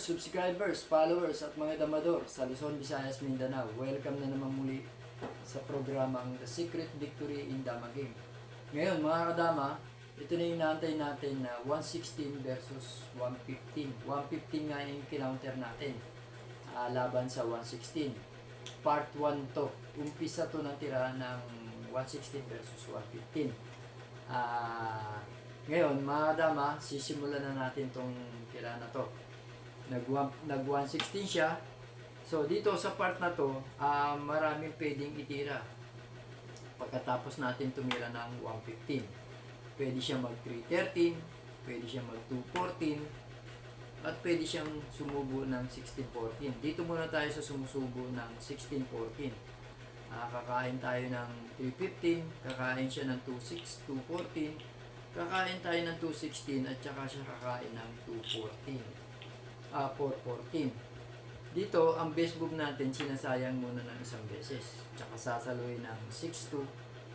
subscribers, followers at mga damador sa Luzon, Visayas, Mindanao. Welcome na naman muli sa programang The Secret Victory in Dama Game. Ngayon mga kadama, ito na yung naantay natin na 116 versus 115. 115 nga yung kinounter natin laban sa 116. Part 1 to. Umpisa to ng tira ng 116 versus 115. Ngayon mga kadama, sisimulan na natin tong tira na to. Nag 116 siya. So dito sa part na to, maraming pwedeng itira. Pagkatapos natin tumira ng 115. Pwede siya mag 313, pwede siya mag 214, at pwede siyang sumubo ng 1614. Dito muna tayo sa sumusubo ng 1614. Kakain tayo ng 315, kakain siya ng 26, 214, kakain tayo ng 216, at saka siya kakain ng 214. 414. Dito, ang base move natin, sinasayang muna ng isang beses. Tsaka sasaluhin ng 6-2.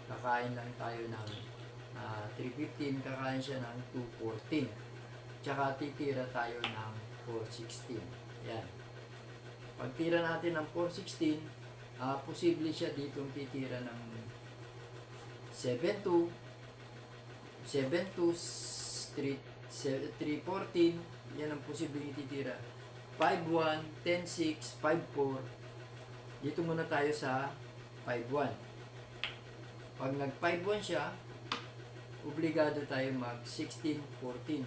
Kakain lang tayo ng 315. Kakain siya ng 214. Tsaka titira tayo ng 416. Yan. Pag tira natin ng 416, posible siya ditong titira ng 7-2, 7-2, 314. Yan ang posibleng ititira. 5-1, 10-6, 5-4. Dito muna tayo sa 5-1. Pag nag 5-1 siya, obligado tayo mag 16-14.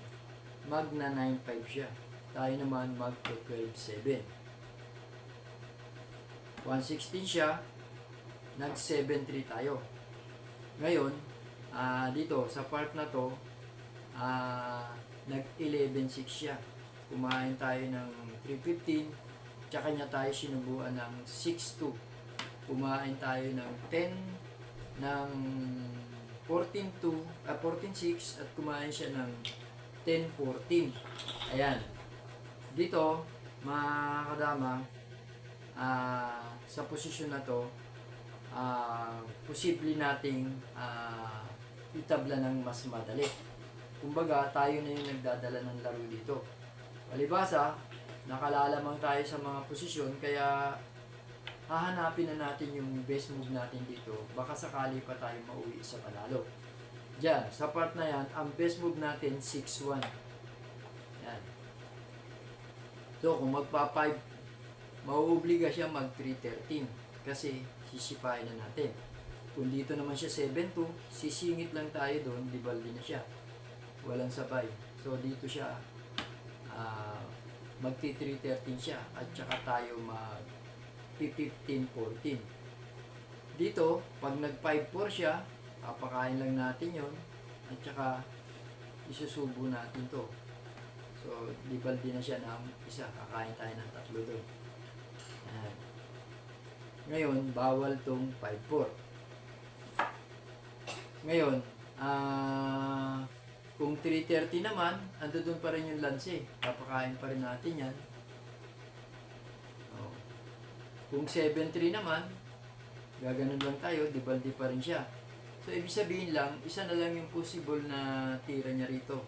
Mag na 9-5 siya. Tayo naman mag 12-7. 116 siya, nag 7-3 tayo. Ngayon, dito sa part na to, nag 11-6 siya. Kumain tayo ng 315, tsaka niya tayo sinubuan ng 6-2. Kumain tayo ng 10, ng 14-2, 14-6, at kumain siya ng 10-14. Ayan. Dito, mga kadama, sa posisyon na to, posible nating itabla ng mas madali. Kumbaga, tayo na yung nagdadala ng laro dito. Palibasa, nakalalamang tayo sa mga posisyon, kaya hahanapin na natin yung best move natin dito. Baka sakali pa tayo mauwi sa panalo. Diyan, sa part na yan, ang best move natin, 6-1. Yan. So, kung magpa-5, mauobliga siya mag 313 kasi sisipain na natin. Kung dito naman siya 7-2, sisingit lang tayo doon, di baldi na siya. Walang sabay. So dito siya magti-313 siya at saka tayo mag 15-14. Dito, pag nag 5-4 siya, papakain lang natin yon at saka isusubo natin to. So di baldi na siya ng isa, kakain tayo ng tatlo doon. Ngayon, bawal tong 5-4. Ngayon, kung 330 naman, ando doon pa rin yung lanse. Papakain pa rin natin yan. Kung 7-3 naman, gaganon lang tayo, di baldi pa rin siya. So, ibig sabihin lang, isa na lang yung possible na tira niya rito.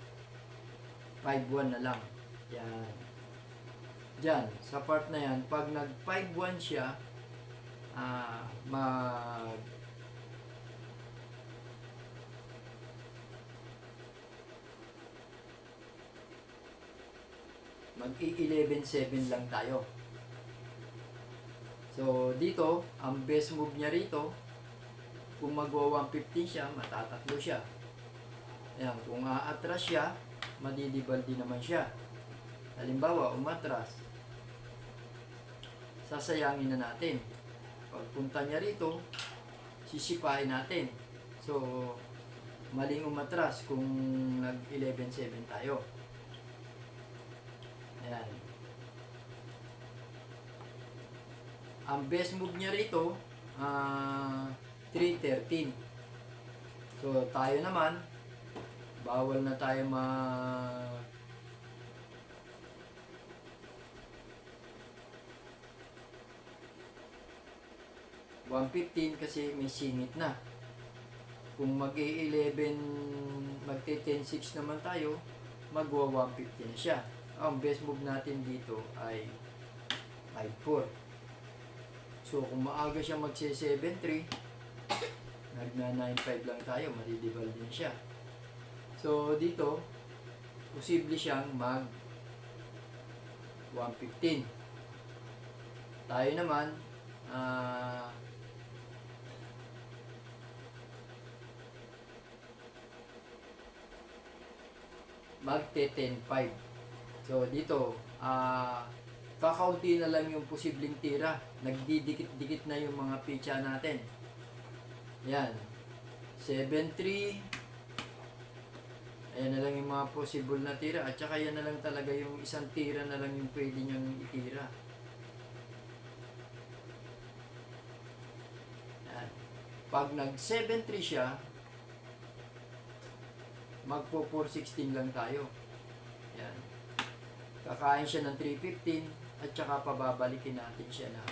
5-1 na lang. Yan. Diyan, sa part na yan, pag nag 5-1 siya, mag-11-7 lang tayo. So, dito, ang best move niya rito, kung magwa 115 siya, matatatlo siya. Ayan, kung aatras siya, madidibaldi naman siya. Halimbawa, umatras, sasayangin na natin. Pagpunta niya rito, sisipain natin. So, maling umatras kung nag 11-7 tayo. Ayan. Ang best move niya rito, 313. So, tayo naman, bawal na tayo 115 kasi may singit na. Kung mag-11, mag-10-6 naman tayo, magwa 150 na siya. Ang best move natin dito ay 5-4. So, kung maaga siya magse-7-3, nagna-9-5 lang tayo, madidibal din siya. So, dito, posible siyang mag 115. Tayo naman, mag 10-5. So, dito, kakaunti na lang yung posibleng tira. Nagdidikit-dikit na yung mga pitcha natin. Yan. 7-3. Ayan na lang yung mga possible na tira. At saka yan na lang talaga yung isang tira na lang yung pwede niyang itira. Yan. Pag nag 7-3 siya, magpo 416 lang tayo. Yan. Kakain siya ng 315 at saka pababalikin natin siya ng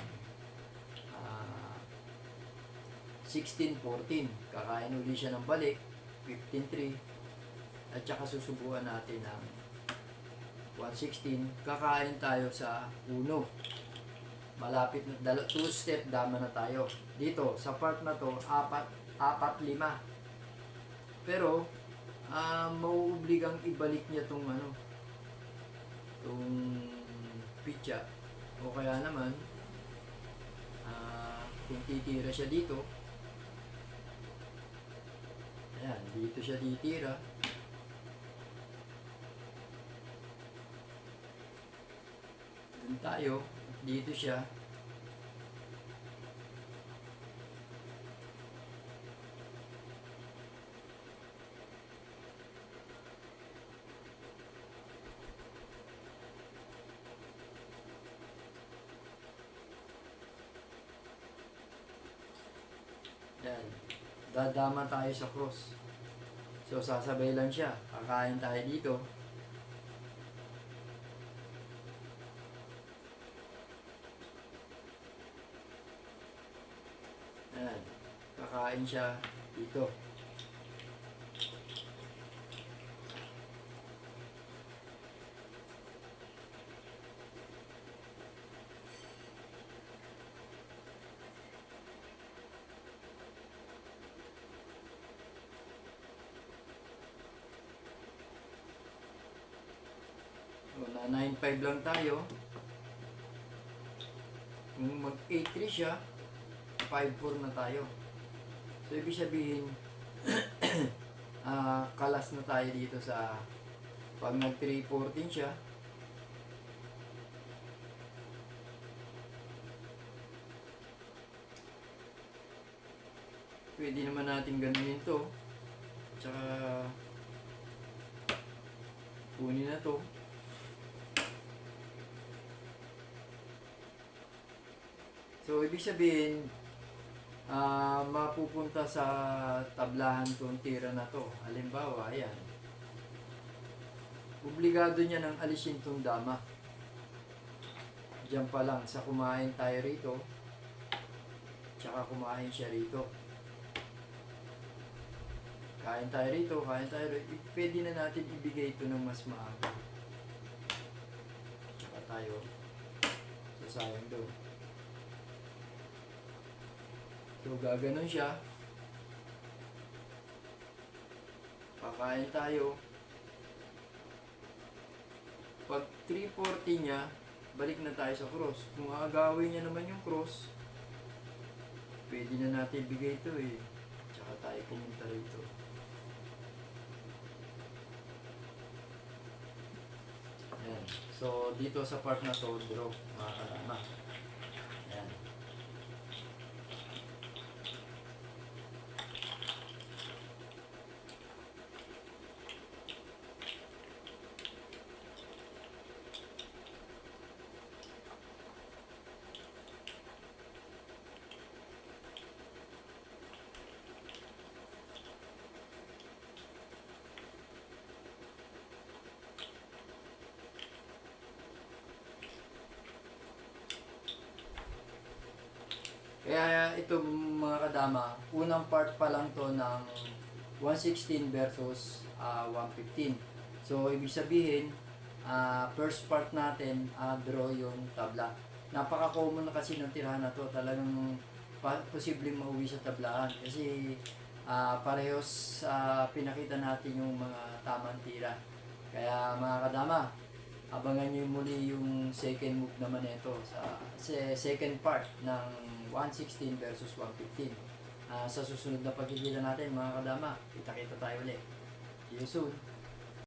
16-14. Kakain uli siya ng balik 15-3 at saka susubuan natin ng 116. Kakain tayo sa 1. Malapit na 2 step dama na tayo. Dito sa part na to 4-5. Pero mauobligang ibalik niya tong itong pitcha, o kaya naman kung titira siya dito, ayan, dito siya titira, dun tayo, dito siya, yan, dadama tayo sa cross. So, sasabay lang siya. Kakain tayo dito. Yan. Kakain siya dito. So, na 9-5 lang tayo. Kung mag 8-3 siya, 5-4 na tayo. So, ibig sabihin, kalas na tayo dito sa pag nag 3-14 siya, pwede naman natin ganunin to. Tsaka kunin na to. So, ibig sabihin, mapupunta sa tablahan tong tira na to. Halimbawa, ayan. Obligado niya ng alisin tong dama. Diyan pa lang, sa kumain tayo rito, tsaka kumain siya rito. Kain tayo rito, kain tayo rito. Pwede na natin ibigay ito ng mas maaga. Tsaka tayo, sasayang doon. So, gaganon siya. Pakain tayo. Pag 340 niya, balik na tayo sa cross. Kung agawin niya naman yung cross, pwede na natin ibigay ito eh. Tsaka tayo pumunta rito. Ayan. So, dito sa part na to, draw, mga kalama. Ayan. Kaya ito mga kadama, unang part pa lang to ng 116 versus 115. So, ibig sabihin, first part natin, draw yung tabla. Napaka-common na kasi ng tirahan na to. Talagang posibleng mauwi sa tablaan. Kasi parehos pinakita natin yung mga tamang tira. Kaya mga kadama, abangan nyo muli yung second move naman nito sa second part ng 116 versus 115. Sa susunod na pagkikita natin mga kadama, kita-kita tayo ulit. See you soon.